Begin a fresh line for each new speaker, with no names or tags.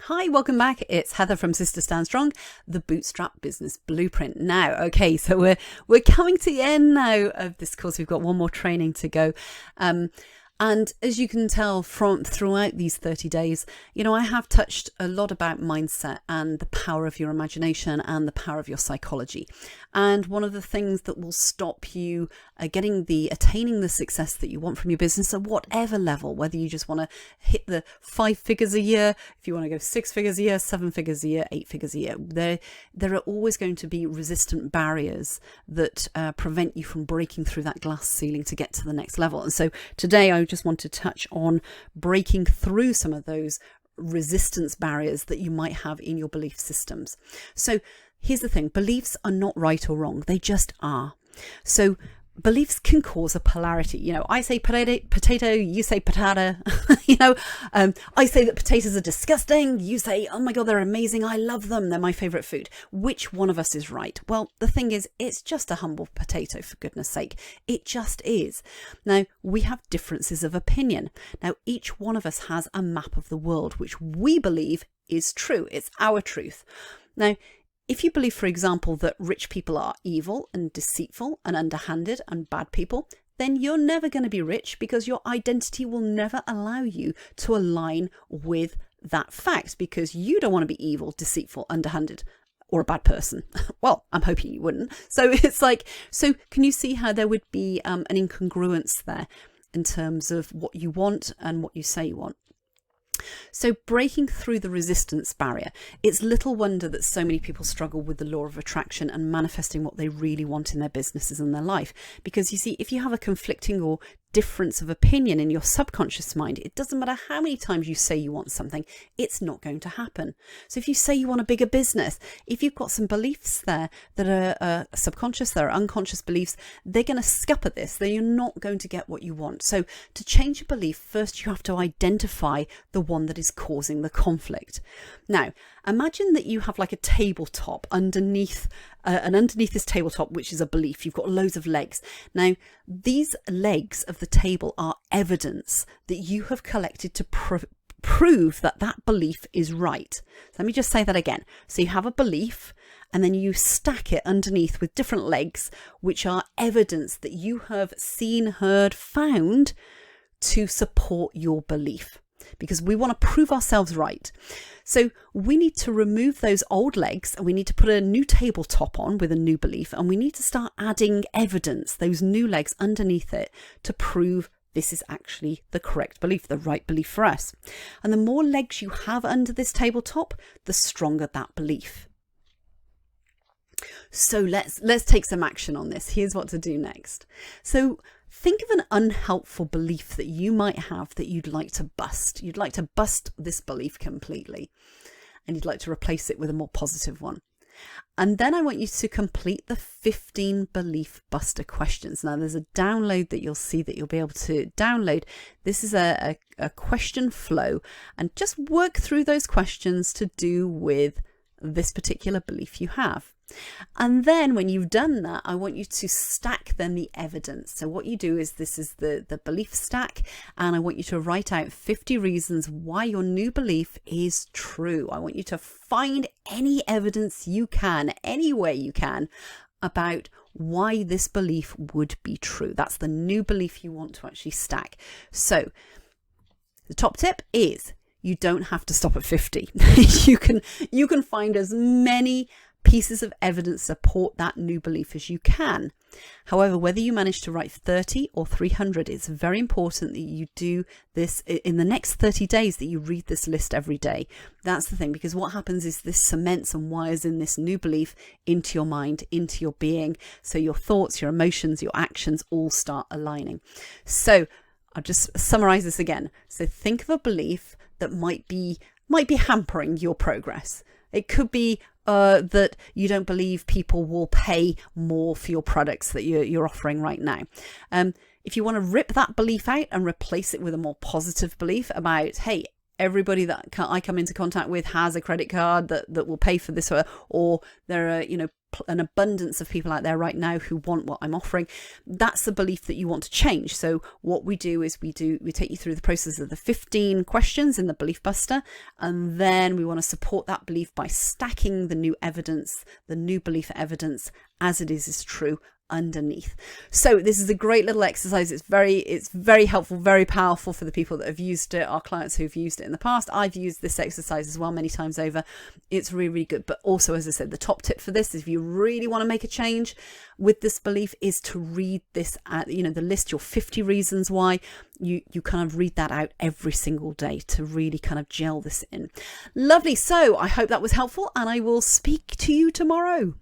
Hi, welcome back. It's Heather from Sister Stand Strong, the Bootstrap Business Blueprint. Now, okay, so we're coming to the end now of this course. We've got one more training to go. And as you can tell from throughout these 30 days, I have touched a lot about mindset and the power of your imagination and the power of your psychology. And one of the things that will stop you attaining the success that you want from your business at whatever level, whether you just want to hit the 5 figures a year, if you want to go 6 figures a year, 7 figures a year, 8 figures a year, there are always going to be resistant barriers that prevent you from breaking through that glass ceiling to get to the next level. And so today I just want to touch on breaking through some of those resistance barriers that you might have in your belief systems. So here's the thing, beliefs are not right or wrong, they just are. So beliefs can cause a polarity. I say potato, you say patata. I say that potatoes are disgusting. You say, oh my God, they're amazing. I love them. They're my favorite food. Which one of us is right? Well, the thing is, it's just a humble potato, for goodness sake. It just is. Now, we have differences of opinion. Now, each one of us has a map of the world, which we believe is true. It's our truth. Now, if you believe, for example, that rich people are evil and deceitful and underhanded and bad people, then you're never going to be rich because your identity will never allow you to align with that fact because you don't want to be evil, deceitful, underhanded, or a bad person. Well, I'm hoping you wouldn't. So it's like, so can you see how there would be an incongruence there in terms of what you want and what you say you want? So breaking through the resistance barrier, it's little wonder that so many people struggle with the law of attraction and manifesting what they really want in their businesses and their life. Because you see, if you have a conflicting or difference of opinion in your subconscious mind, it doesn't matter how many times you say you want something, it's not going to happen. So if you say you want a bigger business, if you've got some beliefs there that are subconscious, that are unconscious beliefs, they're going to scupper this. You're not going to get what you want. So to change a belief, first you have to identify the one that is causing the conflict. Now, imagine that you have like a tabletop underneath this tabletop, which is a belief. You've got loads of legs. Now, these legs of the table are evidence that you have collected to prove that that belief is right. So let me just say that again. So you have a belief and then you stack it underneath with different legs, which are evidence that you have seen, heard, found to support your belief. Because we want to prove ourselves right. So we need to remove those old legs and we need to put a new tabletop on with a new belief, and we need to start adding evidence, those new legs underneath it, to prove this is actually the correct belief, the right belief for us. And the more legs you have under this tabletop, the stronger that belief. So let's take some action on this. Here's what to do next. So think of an unhelpful belief that you might have that you'd like to bust. You'd like to bust this belief completely, and you'd like to replace it with a more positive one. And then I want you to complete the 15 belief buster questions. Now, there's a download that you'll see that you'll be able to download. This is a question flow, and just work through those questions to do with this particular belief you have. And then when you've done that, I want you to stack then the evidence. So what you do is, this is the belief stack, and I want you to write out 50 reasons why your new belief is true. I want you to find any evidence you can, any way you can, about why this belief would be true. That's the new belief you want to actually stack. So the top tip is, you don't have to stop at 50. You can find as many pieces of evidence support that new belief as you can. However, whether you manage to write 30 or 300, it's very important that you do this in the next 30 days, that you read this list every day. That's the thing, because what happens is this cements and wires in this new belief into your mind, into your being. So your thoughts, your emotions, your actions all start aligning. So I'll just summarize this again. So think of a belief that might be hampering your progress. It could be that you don't believe people will pay more for your products that you're offering right now. If you want to rip that belief out and replace it with a more positive belief about, hey, everybody that I come into contact with has a credit card that will pay for this, or there are, an abundance of people out there right now who want what I'm offering. That's the belief that you want to change. So what we do is we take you through the process of the 15 questions in the Belief Buster, and then we want to support that belief by stacking the new evidence, the new belief evidence as it is true underneath. So this is a great little exercise. It's very helpful, very powerful for the people that have used it, our clients who've used it in the past. I've used this exercise as well many times over. It's really, really good. But also, as I said, the top tip for this is if you really want to make a change with this belief is to read this at, the list, your 50 reasons why. You kind of read that out every single day to really kind of gel this in. Lovely. So I hope that was helpful, and I will speak to you tomorrow.